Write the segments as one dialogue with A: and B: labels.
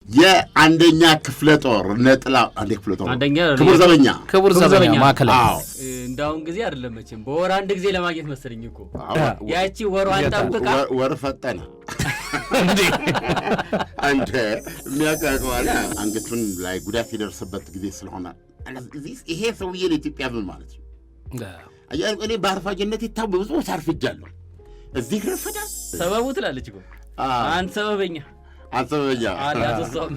A: የአንደኛ ክፍለ ጦር ነጥላ አንዴ ክፍለ ጦር
B: አንደኛ
A: ክቡር ዘበኛ
B: ማከለ
C: እንዳውን ጊዜ አይደለም መቼም በወር አንድ ጊዜ ለማግኘት መሰለኝ እኮ ያቺ ወሯን ጠብቃ
A: ወር ፈጠነ እንዴ አንተ የሚያቃቀዋላ አንገቱን ላይ ጉዳት ይደርስበት ጊዜ ስለሆነ ይሄ ሰውዬ ለኢትዮጵያ ምን ማለት ነው? እኔ በአርፋጅነት ይታው ብዙ ሳርፍጃለሁ እዚህ ረፈዳል
C: ሰበቡ ትላለች እኮ አንተ ሰበበኛ አላተሰም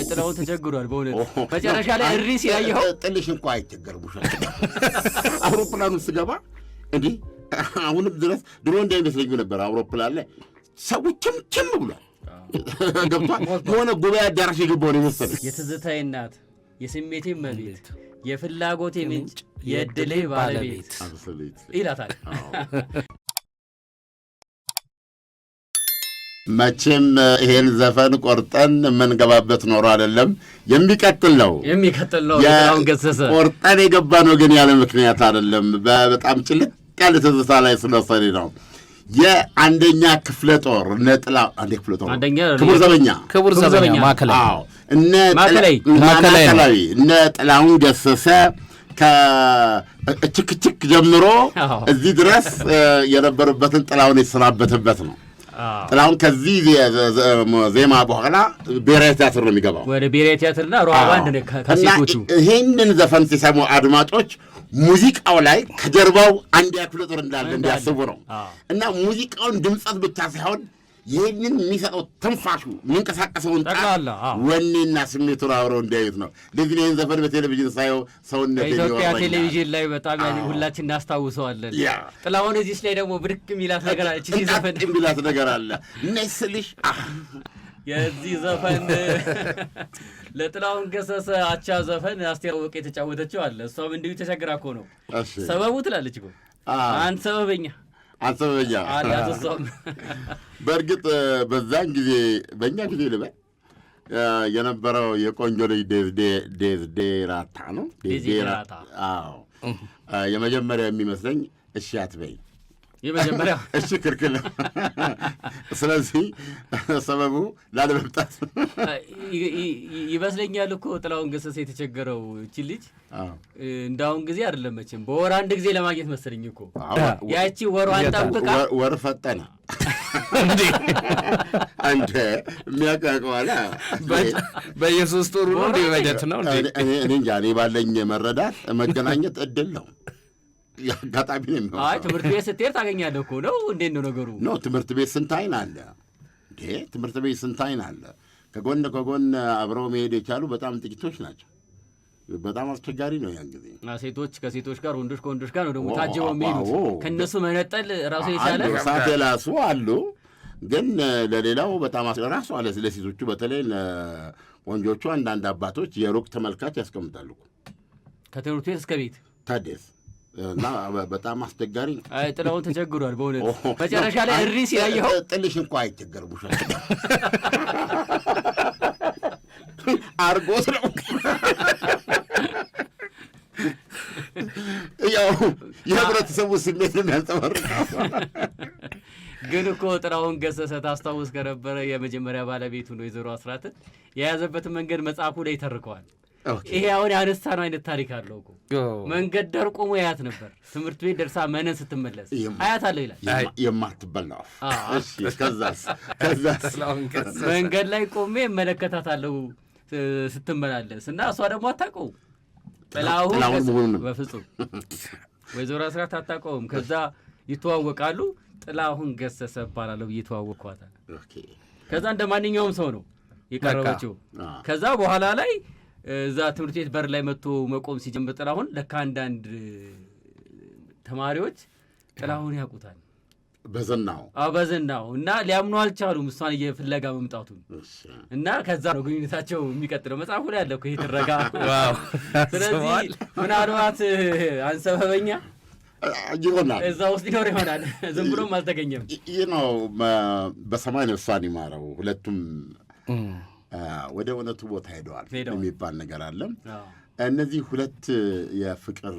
C: ጥላው ተቸግሯል በእውነት መጨረሻ ላይ እሪስ ያየው
A: ጥልሽ እንኳን አይቸገርቡሽ አውሮፕላኑ ስገባ እንዴ አሁንም ድረስ ድሮ እንዳይመስለኝ ነበር አውሮፕላን ላይ ሰዎችም ብሏል ገብቷል የሆነ ጉባኤ አዳራሽ የገባው ነው መሰለኝ
C: የትዝታዬ እናት የስሜቴ መቤት የፍላጎቴ ምንጭ የድሌ ባለቤት ይላታል
A: መቼም ይሄን ዘፈን ቆርጠን የምንገባበት ኖሮ አይደለም የሚቀጥል ነው
C: ጥላሁን ገሰሰ
A: ቆርጠን የገባ ነው ግን ያለ ምክንያት አይደለም በጣም ጭልጥ ያለ ትዝታ ላይ ስለሰሪ ነው የአንደኛ ክፍለ ጦር ነጥላ አንዴ ክፍለ ጦር ክቡር ዘበኛ ማከላይ ነጥላውን ገሰሰ ከችክችክ ጀምሮ እዚህ ድረስ የነበረበትን ጥላውን የሰናበተበት ነው ጥላሁን ከዚህ ዜማ በኋላ ብሔራዊ ቲያትር ነው የሚገባው
C: ወደ ብሔራዊ ቲያትርና ሮሃ ባንድ ነው ከሴቶቹ
A: ይሄንን ዘፈን ሲሰሙ አድማጮች ሙዚቃው ላይ ከጀርባው አንድ ክፍለ ጦር እንዳለ እንዲያስቡ ነው እና ሙዚቃውን ድምጸት ብቻ ሳይሆን ይሄንን የሚሰጠው ትንፋሹ የሚንቀሳቀሰውን ጣላ ወኔና ስሜቱን አብረው እንዲያዩት ነው ለዚህ ይሄን ዘፈን በቴሌቪዥን ሳየው ሰውነት
C: ኢትዮጵያ ቴሌቪዥን ላይ በጣም ሁላችን እናስታውሰዋለን ጥላሁን እዚህ ላይ ደግሞ ብድቅ የሚላት ነገር አለ እቺ ዘፈን
A: የሚላት ነገር አለ ነስልሽ
C: የዚህ ዘፈን ለጥላሁን ገሰሰ አቻ ዘፈን አስቴር አወቀ የተጫወተችው አለ እሷም እንዲሁ ተቸግራ እኮ ነው ሰበቡ ትላለች እኮ አንተ ሰበበኛ አላተሰም
A: በእርግጥ በዛን ጊዜ በእኛ ጊዜ ልበል የነበረው የቆንጆ ልጅ ዴዝዴራታ ነው አዎ የመጀመሪያው የሚመስለኝ እሺ አትበይ
C: የመጀመሪያው
A: እሺ ክልክል ስለዚህ ሰበቡ ላለመምጣት
C: ይመስለኛል እኮ ጥላሁን ገሰሰ የተቸገረው እቺ ልጅ እንዳውን ጊዜ አይደለም መቼም በወር አንድ ጊዜ ለማግኘት መሰለኝ እኮ ያቺ ወሯን ጠብቃ
A: ወር ፈጠነ እንዴ አንተ የሚያቃቀዋላ
B: በየሶስት ወሩ ነው እንዴ በጀት ነው እንዴ
A: እኔ እንጃ እኔ ባለኝ መረዳት መገናኘት እድል ነው ያጋጣሚ ነው
C: አይ ትምህርት ቤት ስትሄድ ታገኛለህ እኮ ነው እንዴት ነው ነገሩ
A: ነው ትምህርት ቤት ስንት አይን አለ እንዴ ትምህርት ቤት ስንት አይን አለ ከጎን አብረው መሄድ የቻሉ በጣም ጥቂቶች ናቸው በጣም አስቸጋሪ ነው ያን ጊዜ
C: ሴቶች ከሴቶች ጋር ወንዶች ከወንዶች ጋር ነው ደግሞ ታጅበው የሚሄዱት ከነሱ መነጠል ራሱ የቻለ
A: ሳት የላሱ አሉ ግን ለሌላው በጣም ራሱ አለ ለሴቶቹ በተለይ ለወንጆቹ አንዳንድ አባቶች የሩቅ ተመልካች ያስቀምጣሉ
C: ከትምህርት ቤት እስከ ቤት
A: ታደስ እና በጣም አስቸጋሪ
C: አይ ጥላሁን ተቸግሯል በእውነት መጨረሻ ላይ እሪስ ያየው
A: ጥልሽ እንኳን አይቸገርቡሽ አርጎት ነው ያው የህብረተሰቡ ስሜት ነው የሚያንጸባርቀው
C: ግን እኮ ጥላሁን ገሰሰ ታስታውስ ከነበረ የመጀመሪያ ባለቤቱ ነው ወይዘሮ አስራትን የያዘበትን መንገድ መጽሐፉ ላይ ተርከዋል ይሄ አሁን ያነሳነው አይነት ታሪክ አለው እኮ መንገድ ዳር ቆሞ ያያት ነበር ትምህርት ቤት ደርሳ መነን ስትመለስ አያታለሁ ይላል
A: የማትበላው እሺ ከዛስ
C: መንገድ ላይ ቆሜ እመለከታታለሁ ስትመላለስ እና እሷ ደግሞ አታውቀውም ጥላሁን በፍጹም ወይዘሮ አስራት አታውቀውም ከዛ ይተዋወቃሉ ጥላሁን ገሰሰ እባላለሁ እየተዋወቅኳታል ከዛ እንደ ማንኛውም ሰው ነው የቀረበችው ከዛ በኋላ ላይ እዛ ትምህርት ቤት በር ላይ መጥቶ መቆም ሲጀምር ጥላሁን ለካ አንዳንድ ተማሪዎች ጥላሁን ያውቁታል በዘናው እና ሊያምኑ አልቻሉም እሷን እየፍለጋ መምጣቱን እና ከዛ ነው ግንኙነታቸው የሚቀጥለው መጽሐፉ ላይ ያለው ይሄ ትረጋ ስለዚህ ምናልባት አንሰበበኛ
A: ይሆናል እዛ
C: ውስጥ ይሆናል ዝም ብሎም አልተገኘም
A: ይህ ነው በሰማይ ነው እሷን ይማረው ሁለቱም ወደ እውነቱ ቦታ ሄደዋል የሚባል ነገር አለ እነዚህ ሁለት የፍቅር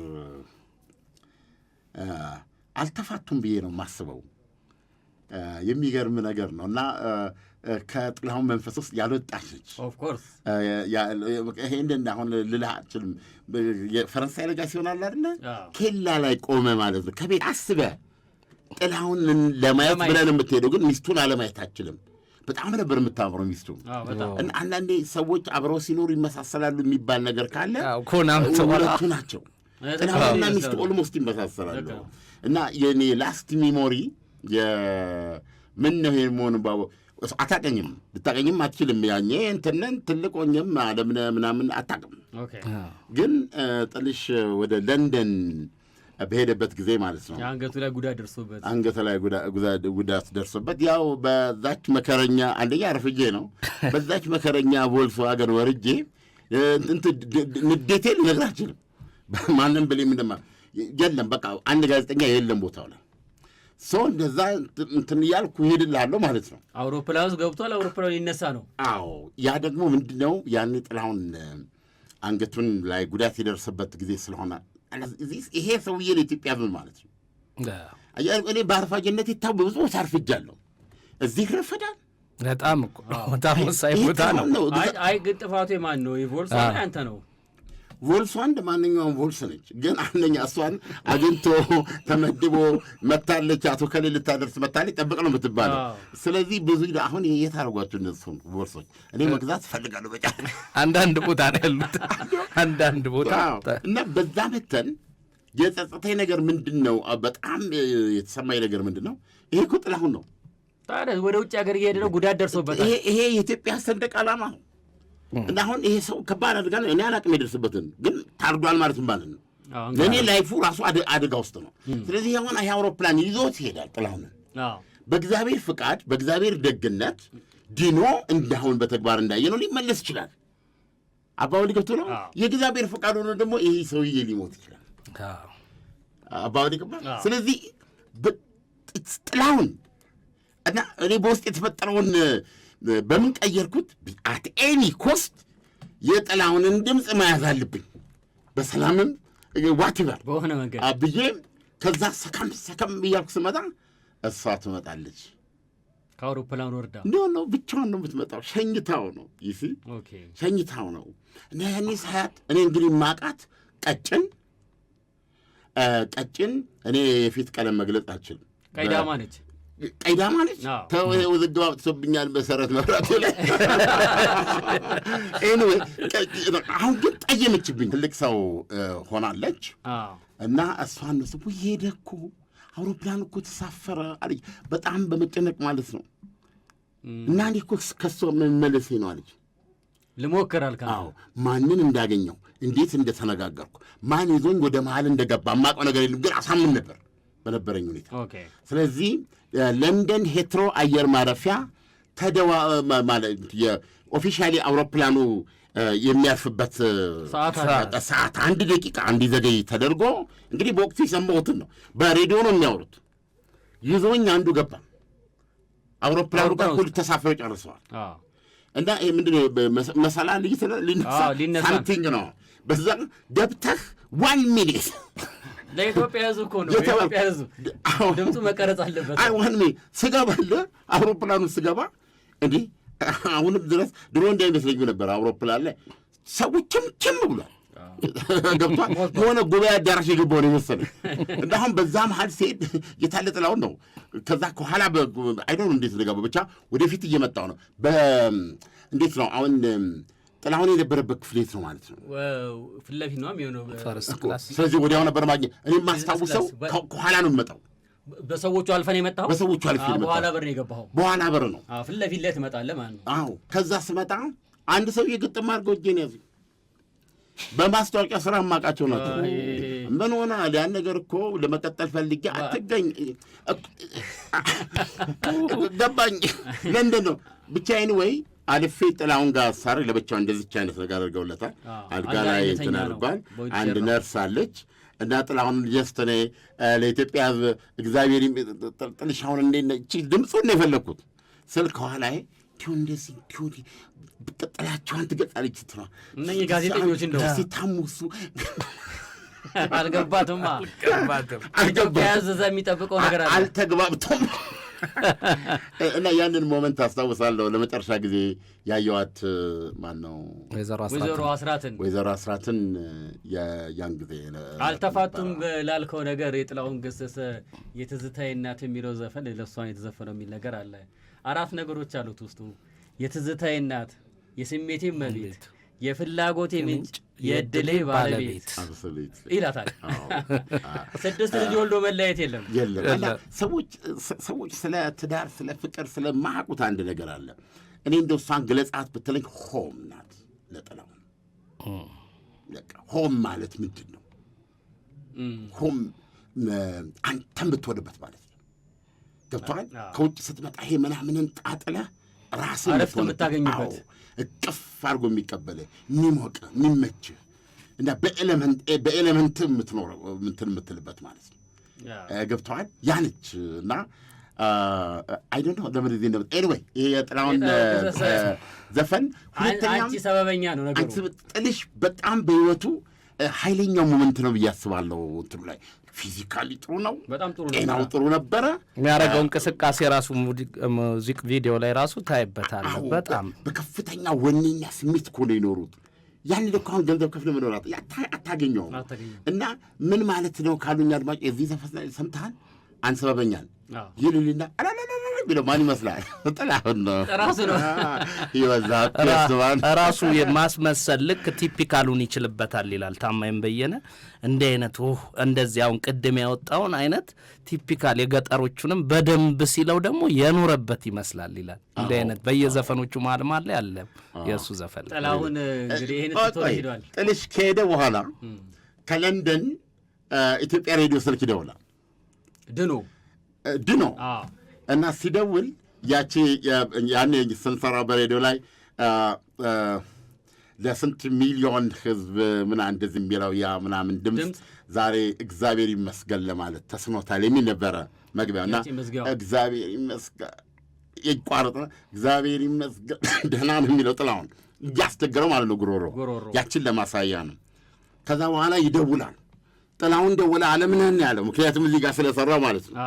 A: አልተፋቱም ብዬ ነው ማስበው የሚገርም ነገር ነው እና ከጥላሁን መንፈስ ውስጥ ያልወጣች ነች።
C: ኦፍኮርስ
A: ይሄንን አሁን ልልህ አልችልም። የፈረንሳይ ለጋ ሲሆናል አይደለ ኬላ ላይ ቆመ ማለት ነው። ከቤት አስበህ ጥላሁን ለማየት ብለን የምትሄደው ግን ሚስቱን አለማየት አችልም። በጣም ነበር የምታምረው ሚስቱ። አንዳንዴ ሰዎች አብረው ሲኖሩ ይመሳሰላሉ የሚባል ነገር ካለ ሁለቱ ናቸው። ጥላሁንና ሚስቱ ኦልሞስት ይመሳሰላሉ። እና የኔ ላስት ሚሞሪ ምን ነው ይሄን መሆኑ አታቀኝም፣ ልታቀኝም አትችልም። ያኔ እንትንን ትልቅ ሆኜም አለምነ ምናምን አታቅም። ግን ጥልሽ ወደ ለንደን በሄደበት ጊዜ ማለት ነው
C: አንገቱ ላይ
A: ጉዳት ደርሶበት ያው በዛች መከረኛ አንደኛ ረፍጄ ነው በዛች መከረኛ ቮልክስዋገን ወርጄ ንዴቴ ልነግርህ አልችልም። ማንም ብሌም እንደማ የለም በቃ አንድ ጋዜጠኛ የለም ቦታው ላይ ሰው እንደዛ እንትን እያልኩ እሄድልሃለሁ ማለት ነው።
C: አውሮፕላን ውስጥ ገብቷል። አውሮፕላን ሊነሳ ነው።
A: አዎ ያ ደግሞ ምንድን ነው ያኔ ጥላሁን አንገቱን ላይ ጉዳት የደረሰበት ጊዜ ስለሆነ ይሄ ሰውዬ ለኢትዮጵያ ምን ማለት ነው? እኔ በአርፋጅነት ይታው ብዙ ቦታ አርፍጃለሁ። እዚህ ረፈዳል
B: በጣም እኮ በጣም ወሳኝ ቦታ ነው።
C: አይ ግን ጥፋቱ የማን ነው? የቮልስ አንተ ነው።
A: ቮልሷ እንደ ማንኛውም ቮልስ ነች። ግን አንደኛ እሷን አግኝቶ ተመድቦ መታለች፣ አቶ ከሌ ልታደርስ መታለች፣ ጠብቅ ነው የምትባለው። ስለዚህ ብዙ አሁን የት አድርጓቸው እነሱ ቮልሶች እኔ መግዛት እፈልጋለሁ። በጫ
B: አንዳንድ ቦታ ነው ያሉት አንዳንድ ቦታ
A: እና በዛ መተን የጸጸተኝ ነገር ምንድን ነው? በጣም የተሰማኝ ነገር ምንድን ነው? ይሄ እኮ ጥላሁን ነው።
C: ታዲያ ወደ ውጭ ሀገር እየሄደ ነው፣ ጉዳት ደርሶበታል።
A: ይሄ የኢትዮጵያ ሰንደቅ ዓላማ ነው። እና አሁን ይሄ ሰው ከባድ አደጋ ነው። እኔ አላቅም የደርስበትን ግን ታርዷል ማለት ማለት ነው። ለእኔ ላይፉ ራሱ አደጋ ውስጥ ነው። ስለዚህ የሆነ ይህ አውሮፕላን ይዞት ይሄዳል። ጥላሁንን በእግዚአብሔር ፍቃድ በእግዚአብሔር ደግነት ድኖ እንዳሁን በተግባር እንዳየ ነው ሊመለስ ይችላል። አባወልድ ገብቶ ነው የእግዚአብሔር ፍቃድ ሆኖ ደግሞ ይሄ ሰውዬ ሊሞት ይችላል። አባወልድ ገባ። ስለዚህ ጥላሁን እና እኔ በውስጥ የተፈጠረውን በምን ቀየርኩት? አት ኤኒ ኮስት የጥላሁንን ድምፅ መያዝ አለብኝ በሰላምም ዋትበር
C: በሆነ መንገድ
A: ብዬ ከዛ ሰከም እያልኩ ስመጣ እሷ ትመጣለች።
C: ከአውሮፕላን ወርዳ
A: ነው ብቻዋን ነው የምትመጣው። ሸኝታው ነው ይሲ ሸኝታው ነው። እና ያኔ ሳያት እኔ እንግዲህ ማቃት ቀጭን እኔ የፊት ቀለም መግለጽ አልችልም።
C: ቀይዳማ ነች።
A: ቀይዳማ ነች። ተው ውዝግብ አውጥቶብኛል መሰረት መብራቴ ላይ። ኤኒዌይ አሁን ግን ጠየመችብኝ። ትልቅ ሰው ሆናለች እና እሷን ነው ስቡ ሄደ እኮ አውሮፕላን እኮ ተሳፈረ አለች። በጣም በመጨነቅ ማለት ነው። እና እኔ እኮ ከሷ መመለሴ ነው አለች።
C: ልሞክር አልካ?
A: አዎ ማንን እንዳገኘው እንዴት እንደተነጋገርኩ ማን ይዞኝ ወደ መሀል እንደገባ የማውቀው ነገር የለም፣ ግን አሳምን ነበር በነበረኝ ሁኔታ። ስለዚህ ለንደን ሄትሮ አየር ማረፊያ የኦፊሻሊ አውሮፕላኑ ይሚያርፍበት ሰዓት 1 ደቂቃ እንዲዘገይ ተደርጎ እንግዲህ በወቅቱ የሰማሁትን ነው፣ በሬዲዮ ነው የሚያወሩት። ይዞኝ አንዱ ገባ። አውሮፕላኑ ጋር ሁሉ ተሳፍረው ጨርሰዋል። እና ይሄ ምንድነው መሰላል ሊነሳ ሳምቲንግ ነው። በዛ ገብተህ 1 ሚኒት
C: ለኢትዮጵያ ሕዝብ እኮ ነው። የኢትዮጵያ ሕዝብ ድምፁ መቀረጽ አለበት።
A: ስገባለ አውሮፕላኑ ስገባ እንዲህ አሁንም ድረስ ድሮ እንዳይመስለኝ ነበር። አውሮፕላን ላይ ሰው ችም ብሏል። ገብቷል። የሆነ ጉባኤ አዳራሽ የገባው ነው የመሰለኝ። እና አሁን በዛ መሀል ሲሄድ የታለ ጥላሁን ነው። ከዛ ከኋላ አይዶን እንዴት እንደገባ ብቻ ወደፊት እየመጣው ነው። እንዴት ነው አሁን ጥላሁን የነበረበት ክፍል የት ነው ማለት ነው?
C: ፊት ለፊት ነው የሚሆነው።
A: ስለዚህ ወዲያው ነበር ማግኘት። እኔ የማስታውሰው ከኋላ ነው የምመጣው።
C: በሰዎቹ አልፈን የመጣው
A: በሰዎቹ አልፈን የመጣው
C: በኋላ በር ነው የገባው።
A: በኋላ በር ነው።
C: ፊት ለፊት ላይ ትመጣለህ ማለት ነው።
A: አዎ። ከዛ ስመጣ አንድ ሰው የግጥም አድርገው እጄን ያዙ። በማስታወቂያ ስራ የማውቃቸው ናቸው። ምን ሆነሃል? ያን ነገር እኮ ለመቀጠል ፈልጌ አትገኝ ገባኝ። ለንደን ነው ብቻዬን ወይ አልፌ ጥላሁን ጋር ሳር ለብቻው እንደዚች አይነት ነገር አድርገውለታል። አልጋ ላይ እንትን አድርጓል። አንድ ነርስ አለች እና ጥላሁን ጀስት እኔ ለኢትዮጵያ ሕዝብ እግዚአብሔር ጥልሻውን እንዴት ድምፁን ነው የፈለግኩት ስል ከኋላዬ እንዲሁ እንደዚህ እንዲሁ ጥላቸዋን ትገጻለች ስትሏ
C: እነኝህ ጋዜጠኞች እንደው
A: ሲታሙሱ
C: አልገባትማ ኢትዮጵያ ሕዝብ እዛ የሚጠብቀው ነገር አለ።
A: አልተግባብቶም እና ያንን ሞመንት አስታውሳለሁ። ለመጨረሻ ጊዜ ያየዋት ማን ነው? ወይዘሮ አስራትን ያን ጊዜ
C: አልተፋቱም ላልከው ነገር የጥላሁን ገሰሰ የትዝታዬ እናት የሚለው ዘፈን ለእሷን የተዘፈነው የሚል ነገር አለ። 4 ነገሮች አሉት ውስጡ። የትዝታዬ እናት፣ የስሜቴ መቤት፣ የፍላጎቴ ምንጭ፣ የዕድሌ ባለቤት ይላታል። 6 ልጅ ወልዶ መለያየት የለም።
A: ሰዎች ስለ ትዳር፣ ስለ ፍቅር ስለማያውቁት አንድ ነገር አለ። እኔ እንደው እሷን ግለጻት ብትለኝ ሆም ናት ለጥላሁን። ሆም ማለት ምንድን ነው? ሆም አንተን ብትወድበት ማለት ነው። ገብቶሃል? ከውጭ ስትመጣ ይሄ ምናምንን ጣጥለህ ራስን
C: የምታገኝበት
A: እቅፍ አድርጎ የሚቀበል የሚሞቅ የሚመችህ እና በኤሌመንት የምትኖረው እንትን የምትልበት ማለት ነው። ገብተዋል ያነች እና አይ ዶንት ኖ ለምን እዚህ እንደምት ኤኒዌይ ይሄ የጥላሁን ዘፈን
C: ሁለተኛም አንቺ ሰበበኛ ነው ነገሩ።
A: አንቺ ጥልሽ በጣም በህይወቱ ኃይለኛው ሞመንት ነው ብዬ አስባለሁ። እንትኑ ላይ ፊዚካሊ ጥሩ ነው፣
C: በጣም ጥሩ ነው፣
A: ጤናው ጥሩ ነበረ።
B: የሚያደርገው እንቅስቃሴ ራሱ ሙዚክ ቪዲዮ ላይ ራሱ ታይበታል። በጣም
A: በከፍተኛ ወኔና ስሜት እኮ ነው የኖሩት። ያን ልክ አሁን ገንዘብ ከፍለ መኖራት አታገኘውም። እና ምን ማለት ነው ካሉኝ አድማጭ የዚህ ዘፈን ላይ ሰምተሃል? አንሰበበኛል ይሉልና ቢለው ማን ይመስላል? ጥላሁን ነው
B: ራሱ የማስመሰል ልክ ቲፒካሉን ይችልበታል ይላል ታማኝ በየነ። እንዲህ አይነት እንደዚህ አሁን ቅድም ያወጣውን አይነት ቲፒካል የገጠሮቹንም በደንብ ሲለው ደግሞ የኖረበት ይመስላል ይላል። እንዲህ አይነት በየዘፈኖቹ መሀል ላይ አለ የእሱ ዘፈን።
C: ጥላሁን እንግዲህ ይሄን ትቶ ሄዷል።
A: ጥልሽ ከሄደ በኋላ ከለንደን ኢትዮጵያ ሬዲዮ ስልክ ይደውላል ድኖ እና ሲደውል ያቺ ያኔ ስንሰራ በሬዲዮ ላይ ለስንት ሚሊዮን ህዝብ ምና እንደዚህ የሚለው ያ ምናምን ድምፅ ዛሬ እግዚአብሔር ይመስገን ለማለት ተስኖታል የሚል ነበረ መግቢያው። እና እግዚአብሔር ይመስገን ይቋረጥ እግዚአብሔር ይመስገን ደህና ነው የሚለው ጥላሁን እያስቸገረው ማለት ነው ጉሮሮ ያችን ለማሳያ ነው። ከዛ በኋላ ይደውላል። ጥላሁን ደወለ አለምነህን ያለው ምክንያቱም እዚህ ጋር ስለሰራው ማለት ነው።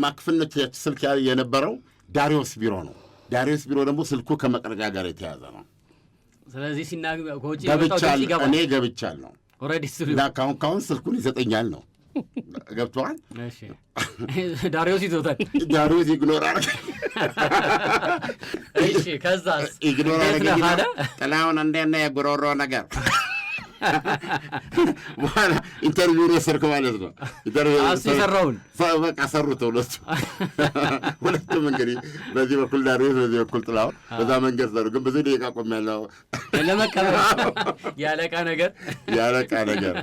A: ማክፍነት ስልክ የነበረው ዳሪዮስ ቢሮ ነው። ዳሪዮስ ቢሮ ደግሞ ስልኩ ከመቅረጫ ጋር የተያዘ ነው።
C: ስለዚህ
A: እኔ ገብቻለሁ ካሁን ስልኩን ይሰጠኛል ነው። ገብቶሃል?
C: ዳሪዮስ ይዞታል።
A: ዳሪዮስ ኢግኖር አረገ።
C: ከዛስ
A: ኢግኖር አረገ። ጥላሁን እንደና የጉሮሮ ነገር በኋላ ኢንተርቪው ወሰድክ ማለት ነው።
C: የሰራውን
A: በቃ ሰሩት ሁለቱም እንግዲህ በዚህ በኩል ዳሪዮስ፣ በዚህ በኩል ጥላሁን በዛ መንገድ ሰሩ። ግን ብዙ ደቂቃ ቆሜያለሁ
C: ለመቀበል ያለቃ ነገር